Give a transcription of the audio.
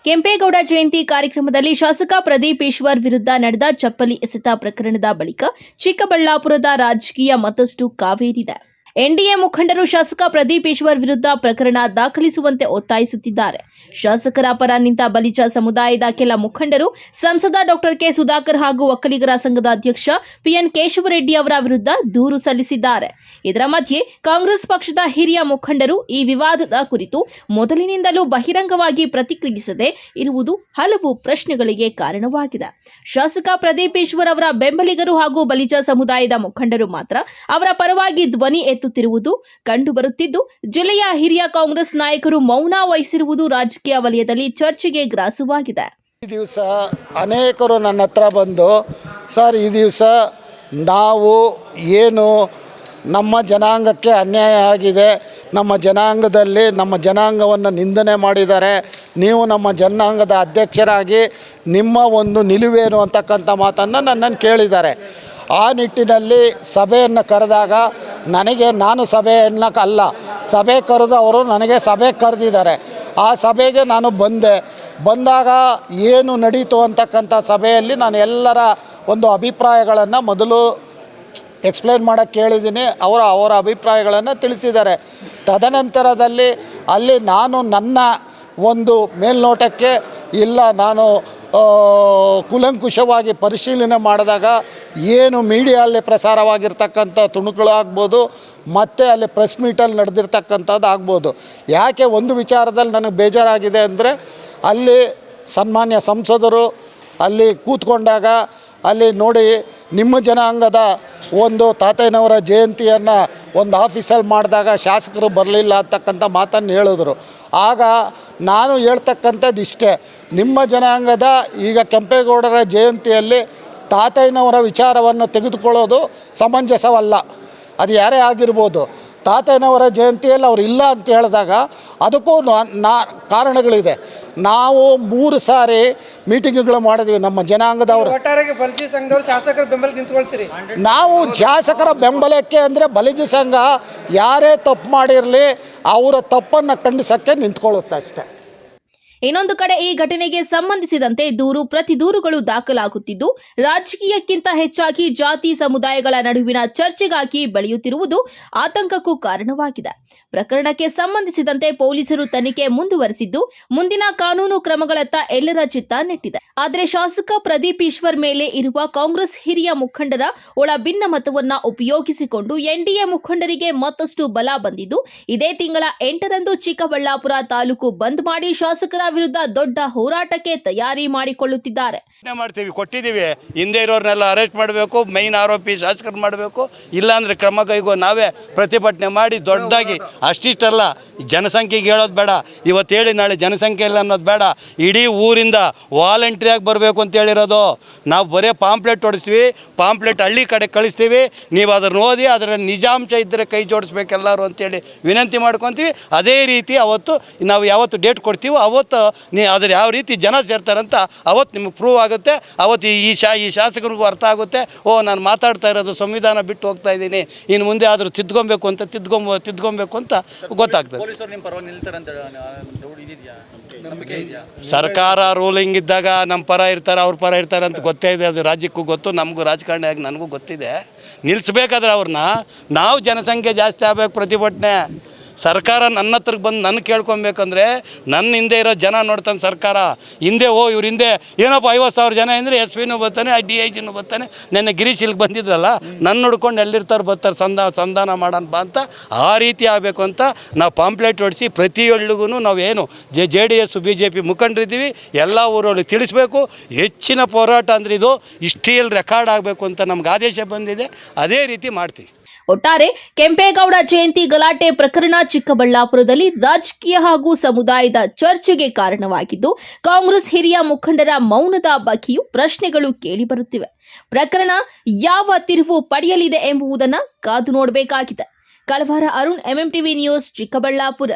ಕೆಂಪೇಗೌಡ ಜಯಂತಿ ಕಾರ್ಯಕ್ರಮದಲ್ಲಿ ಶಾಸಕ ಪ್ರದೀಪ್ ಈಶ್ವರ್ ವಿರುದ್ಧ ನಡೆದ ಚಪ್ಪಲಿ ಎಸೆತ ಪ್ರಕರಣದ ಬಳಿಕ ಚಿಕ್ಕಬಳ್ಳಾಪುರದ ರಾಜಕೀಯ ಮತ್ತಷ್ಟು ಕಾವೇರಿದೆ. ಎನ್ಡಿಎ ಮುಖಂಡರು ಶಾಸಕ ಪ್ರದೀಪ್ ಈಶ್ವರ್ ವಿರುದ್ಧ ಪ್ರಕರಣ ದಾಖಲಿಸುವಂತೆ ಒತ್ತಾಯಿಸುತ್ತಿದ್ದಾರೆ. ಶಾಸಕರ ಪರ ನಿಂತ ಬಲಿಜ ಸಮುದಾಯದ ಕೆಲ ಮುಖಂಡರು ಸಂಸದ ಡಾಕ್ಟರ್ ಕೆ ಸುಧಾಕರ್ ಹಾಗೂ ಒಕ್ಕಲಿಗರ ಸಂಘದ ಅಧ್ಯಕ್ಷ ಪಿಎನ್ ಕೇಶವರೆಡ್ಡಿ ಅವರ ವಿರುದ್ಧ ದೂರು ಸಲ್ಲಿಸಿದ್ದಾರೆ. ಇದರ ಮಧ್ಯೆ ಕಾಂಗ್ರೆಸ್ ಪಕ್ಷದ ಹಿರಿಯ ಮುಖಂಡರು ಈ ವಿವಾದದ ಕುರಿತು ಮೊದಲಿನಿಂದಲೂ ಬಹಿರಂಗವಾಗಿ ಪ್ರತಿಕ್ರಿಯಿಸದೆ ಇರುವುದು ಹಲವು ಪ್ರಶ್ನೆಗಳಿಗೆ ಕಾರಣವಾಗಿದೆ. ಶಾಸಕ ಪ್ರದೀಪ್ ಈಶ್ವರ್ ಅವರ ಬೆಂಬಲಿಗರು ಹಾಗೂ ಬಲಿಜ ಸಮುದಾಯದ ಮುಖಂಡರು ಮಾತ್ರ ಅವರ ಪರವಾಗಿ ಧ್ವನಿ ಎತ್ತುತ್ತಿರುವುದು ಕಂಡುಬರುತ್ತಿದ್ದು, ಜಿಲ್ಲೆಯ ಹಿರಿಯ ಕಾಂಗ್ರೆಸ್ ನಾಯಕರು ಮೌನ ವಹಿಸಿರುವುದು ರಾಜಕೀಯ ವಲಯದಲ್ಲಿ ಚರ್ಚೆಗೆ ಗ್ರಾಸವಾಗಿದೆ. ಈ ದಿವಸ ಅನೇಕರು ನನ್ನ ಹತ್ರ ಬಂದು, ಸರ್ ಈ ದಿವಸ ನಾವು ಏನು ನಮ್ಮ ಜನಾಂಗಕ್ಕೆ ಅನ್ಯಾಯ ಆಗಿದೆ, ನಮ್ಮ ಜನಾಂಗದಲ್ಲಿ ನಮ್ಮ ಜನಾಂಗವನ್ನು ನಿಂದನೆ ಮಾಡಿದ್ದಾರೆ, ನೀವು ನಮ್ಮ ಜನಾಂಗದ ಅಧ್ಯಕ್ಷರಾಗಿ ನಿಮ್ಮ ಒಂದು ನಿಲುವೇನು ಅಂತಕ್ಕಂಥ ಮಾತನ್ನು ನನ್ನನ್ನು ಕೇಳಿದ್ದಾರೆ. ಆ ನಿಟ್ಟಿನಲ್ಲಿ ಸಭೆಯನ್ನು ಕರೆದಾಗ ನಾನು ಸಭೆಯನ್ನು ಅಲ್ಲ, ಸಭೆ ಕರೆದವರು ನನಗೆ ಸಭೆ ಕರೆದಿದ್ದಾರೆ. ಆ ಸಭೆಗೆ ನಾನು ಬಂದಾಗ ಏನು ನಡೀತು ಅಂತಕ್ಕಂಥ ಸಭೆಯಲ್ಲಿ ನಾನು ಎಲ್ಲರ ಒಂದು ಅಭಿಪ್ರಾಯಗಳನ್ನು ಮೊದಲು ಎಕ್ಸ್ಪ್ಲೇನ್ ಮಾಡೋಕ್ಕೆ ಕೇಳಿದ್ದೀನಿ. ಅವರ ಅಭಿಪ್ರಾಯಗಳನ್ನು ತಿಳಿಸಿದ್ದಾರೆ. ತದನಂತರದಲ್ಲಿ ಅಲ್ಲಿ ನಾನು ನನ್ನ ಒಂದು ಮೇಲ್ನೋಟಕ್ಕೆ ಇಲ್ಲ, ನಾನು ಕೂಲಂಕುಷವಾಗಿ ಪರಿಶೀಲನೆ ಮಾಡಿದಾಗ ಏನು ಮೀಡಿಯಲ್ಲಿ ಪ್ರಸಾರವಾಗಿರ್ತಕ್ಕಂಥ ತುಣುಕುಗಳಾಗ್ಬೋದು, ಮತ್ತು ಅಲ್ಲಿ ಪ್ರೆಸ್ ಮೀಟಲ್ಲಿ ನಡೆದಿರ್ತಕ್ಕಂಥದ್ದು ಆಗ್ಬೋದು. ಯಾಕೆ ಒಂದು ವಿಚಾರದಲ್ಲಿ ನನಗೆ ಬೇಜಾರಾಗಿದೆ ಅಂದರೆ, ಅಲ್ಲಿ ಸನ್ಮಾನ್ಯ ಸಂಸದರು ಅಲ್ಲಿ ಕೂತ್ಕೊಂಡಾಗ ಅಲ್ಲಿ ನೋಡಿ ನಿಮ್ಮ ಜನಾಂಗದ ಒಂದು ತಾತಯ್ಯನವರ ಜಯಂತಿಯನ್ನು ಒಂದು ಆಫೀಸಲ್ಲಿ ಮಾಡಿದಾಗ ಶಾಸಕರು ಬರಲಿಲ್ಲ ಅಂತಕ್ಕಂಥ ಮಾತನ್ನು ಹೇಳಿದ್ರು. ಆಗ ನಾನು ಹೇಳ್ತಕ್ಕಂಥದ್ದು ಇಷ್ಟೇ, ನಿಮ್ಮ ಜನಾಂಗದ ಈಗ ಕೆಂಪೇಗೌಡರ ಜಯಂತಿಯಲ್ಲಿ ತಾತಯ್ಯನವರ ವಿಚಾರವನ್ನು ತೆಗೆದುಕೊಳ್ಳೋದು ಸಮಂಜಸವಲ್ಲ. ಅದು ಯಾರೇ ಆಗಿರ್ಬೋದು. ತಾತಯ್ಯನವರ ಜಯಂತಿಯಲ್ಲಿ ಅವರು ಇಲ್ಲ ಅಂತ ಹೇಳಿದಾಗ ಅದಕ್ಕೂ ಕಾರಣಗಳಿದೆ. ನಾವು 3 ಸಾರಿ ಮೀಟಿಂಗ್ಗಳು ಮಾಡಿದ್ವಿ ನಮ್ಮ ಜನಾಂಗದವರು. ಶಾಸಕರ ಬೆಂಬಲಕ್ಕೆ ನಿಂತ್ಕೊಳ್ತೀರಿ? ನಾವು ಶಾಸಕರ ಬೆಂಬಲಕ್ಕೆ ಅಂದರೆ ಬಲಿಜ ಸಂಘ ಯಾರೇ ತಪ್ಪು ಮಾಡಿರಲಿ ಅವರ ತಪ್ಪನ್ನು ಖಂಡಿಸೋಕ್ಕೆ ನಿಂತ್ಕೊಳ್ಳುತ್ತೆ ಅಷ್ಟೇ. ಇನ್ನೊಂದು ಕಡೆ ಈ ಘಟನೆಗೆ ಸಂಬಂಧಿಸಿದಂತೆ ಪ್ರತಿ ದೂರುಗಳು ದಾಖಲಾಗುತ್ತಿದ್ದು, ರಾಜಕೀಯಕ್ಕಿಂತ ಹೆಚ್ಚಾಗಿ ಜಾತಿ ಸಮುದಾಯಗಳ ನಡುವಿನ ಚರ್ಚೆಗಾಗಿ ಬೆಳೆಯುತ್ತಿರುವುದು ಆತಂಕಕ್ಕೂ ಕಾರಣವಾಗಿದೆ. ಪ್ರಕರಣಕ್ಕೆ ಸಂಬಂಧಿಸಿದಂತೆ ಪೊಲೀಸರು ತನಿಖೆ ಮುಂದುವರೆಸಿದ್ದು, ಮುಂದಿನ ಕಾನೂನು ಕ್ರಮಗಳತ್ತ ಎಲ್ಲರ ಚಿತ್ತ ನೆಟ್ಟಿದೆ. ಆದರೆ ಶಾಸಕ ಪ್ರದೀಪ್ ಈಶ್ವರ್ ಮೇಲೆ ಇರುವ ಕಾಂಗ್ರೆಸ್ ಹಿರಿಯ ಮುಖಂಡರ ಒಳ ಭಿನ್ನಮತವನ್ನ ಉಪಯೋಗಿಸಿಕೊಂಡು ಎನ್ಡಿಎ ಮುಖಂಡರಿಗೆ ಮತ್ತಷ್ಟು ಬಲ ಬಂದಿದ್ದು, ಇದೇ ತಿಂಗಳ 8ರಂದು ಚಿಕ್ಕಬಳ್ಳಾಪುರ ತಾಲೂಕು ಬಂದ್ ಮಾಡಿ ಶಾಸಕರ ವಿರುದ್ಧ ದೊಡ್ಡ ಹೋರಾಟಕ್ಕೆ ತಯಾರಿ ಮಾಡಿಕೊಳ್ಳುತ್ತಿದ್ದಾರೆ. ಕೊಟ್ಟಿದ್ದೀವಿ, ಹಿಂದೆ ಇರೋರ್ನೆಲ್ಲ ಅರೆಸ್ಟ್ ಮಾಡಬೇಕು, ಮೈನ್ ಆರೋಪಿ ಶಾಸಕರು ಮಾಡಬೇಕು, ಇಲ್ಲಾಂದ್ರೆ ಕ್ರಮ ಕೈಗೋ ನಾವೇ ಪ್ರತಿಭಟನೆ ಮಾಡಿ ದೊಡ್ಡದಾಗಿ. ಅಷ್ಟಿಷ್ಟಲ್ಲ, ಜನಸಂಖ್ಯೆಗೆ ಹೇಳೋದು ಬೇಡ, ಇವತ್ತು ಹೇಳಿ ನಾಳೆ ಜನಸಂಖ್ಯೆ ಇಲ್ಲ ಅನ್ನೋದು ಬೇಡ, ಇಡೀ ಊರಿಂದ ವಾಲಂಟ್ರಿಯಾಗಿ ಬರಬೇಕು ಅಂತ ಹೇಳಿರೋದು. ನಾವು ಬರೀ ಪಾಂಪ್ಲೆಟ್ ಹೊಡಿಸ್ತೀವಿ, ಪಾಂಪ್ಲೆಟ್ ಹಳ್ಳಿ ಕಡೆ ಕಳಿಸ್ತೀವಿ, ನೀವು ಅದನ್ನು ಓದಿ ಅದರ ನಿಜಾಂಶ ಇದ್ದರೆ ಕೈ ಜೋಡಿಸ್ಬೇಕೆಲ್ಲರೂ ಅಂತೇಳಿ ವಿನಂತಿ ಮಾಡ್ಕೊತೀವಿ. ಅದೇ ರೀತಿ ಅವತ್ತು ನಾವು ಯಾವತ್ತು ಡೇಟ್ ಕೊಡ್ತೀವೋ ಅವತ್ತು ಅದ್ರ ಯಾವ ರೀತಿ ಜನ ಸೇರ್ತಾರಂತ ಅವತ್ತು ನಿಮಗೆ ಪ್ರೂವ್ ಆಗುತ್ತೆ. ಅವತ್ತು ಈ ಶಾಸಕರಿಗೂ ಅರ್ಥ ಆಗುತ್ತೆ, ನಾನು ಮಾತಾಡ್ತಾ ಇರೋದು ಸಂವಿಧಾನ ಬಿಟ್ಟು ಹೋಗ್ತಾ ಇದ್ದೀನಿ, ಇನ್ನು ಮುಂದೆ ಆದರೂ ತಿದ್ಕೊಬೇಕು ಅಂತ ಗೊತ್ತಾಗ್ತದೆ. ಸರ್ಕಾರ ರೂಲಿಂಗ್ ಇದ್ದಾಗ ನಮ್ಮ ಪರ ಇರ್ತಾರೆ, ಅವ್ರ ಪರ ಇರ್ತಾರೆ ಅಂತ ಗೊತ್ತೇ ಇದೆ. ಅದು ರಾಜ್ಯಕ್ಕೂ ಗೊತ್ತು, ನಮಗೂ ರಾಜಕಾರಣಿಯಾಗಿ ನನಗೂ ಗೊತ್ತಿದೆ. ನಿಲ್ಲಿಸ್ಬೇಕಾದ್ರೆ ಅವ್ರನ್ನ ನಾವು ಜನಸಂಖ್ಯೆ ಜಾಸ್ತಿ ಆಗಬೇಕು, ಪ್ರತಿಭಟನೆ ಸರ್ಕಾರ ನನ್ನ ಹತ್ರಕ್ಕೆ ಬಂದು ನನ್ನ ಕೇಳ್ಕೊಬೇಕಂದ್ರೆ ನನ್ನ ಹಿಂದೆ ಇರೋ ಜನ ನೋಡ್ತಾನೆ ಸರ್ಕಾರ. ಹಿಂದೆ ಇವ್ರ ಹಿಂದೆ ಏನಪ್ಪ 50,000 ಜನ ಅಂದರೆ SP ಬರ್ತಾನೆ, DIGನೂ ಬರ್ತಾನೆ. ನೆನ್ನೆ ಗಿರೀಶ್ ಇಲ್ಲಿಗೆ ಬಂದಿದ್ರಲ್ಲ, ನನ್ನ ಹುಡ್ಕೊಂಡು ಎಲ್ಲಿರ್ತಾರೆ ಬರ್ತಾರೆ, ಸಂಧಾನ ಮಾಡೋಣ ಬಾ ಅಂತ. ಆ ರೀತಿ ಆಗಬೇಕು ಅಂತ ನಾವು ಪಾಂಪ್ಲೆಟ್ ಹೊಡಿಸಿ ಪ್ರತಿ ಹಳ್ಳಿಗೂ ನಾವೇನು JDS BJP ಮುಖಂಡರಿದ್ದೀವಿ, ಎಲ್ಲ ಊರೊಳಗೆ ತಿಳಿಸ್ಬೇಕು. ಹೆಚ್ಚಿನ ಹೋರಾಟ ಅಂದರೆ ಇದು ಹಿಸ್ಟ್ರಿಯಲ್ಲಿ ರೆಕಾರ್ಡ್ ಆಗಬೇಕು ಅಂತ ನಮ್ಗೆ ಆದೇಶ ಬಂದಿದೆ. ಅದೇ ರೀತಿ ಮಾಡ್ತೀವಿ. ಒಟ್ಟಾರೆ ಕೆಂಪೇಗೌಡ ಜಯಂತಿ ಗಲಾಟೆ ಪ್ರಕರಣ ಚಿಕ್ಕಬಳ್ಳಾಪುರದಲ್ಲಿ ರಾಜಕೀಯ ಹಾಗೂ ಸಮುದಾಯದ ಚರ್ಚೆಗೆ ಕಾರಣವಾಗಿದ್ದು, ಕಾಂಗ್ರೆಸ್ ಹಿರಿಯ ಮುಖಂಡರ ಮೌನದ ಬಗ್ಗೆಯೂ ಪ್ರಶ್ನೆಗಳು ಕೇಳಿಬರುತ್ತಿವೆ. ಪ್ರಕರಣ ಯಾವ ತಿರುವು ಪಡೆಯಲಿದೆ ಎಂಬುದನ್ನು ಕಾದು ನೋಡಬೇಕಾಗಿದೆ. ಕಳವಾರ ಅರುಣ್, MMTV ನ್ಯೂಸ್, ಚಿಕ್ಕಬಳ್ಳಾಪುರ.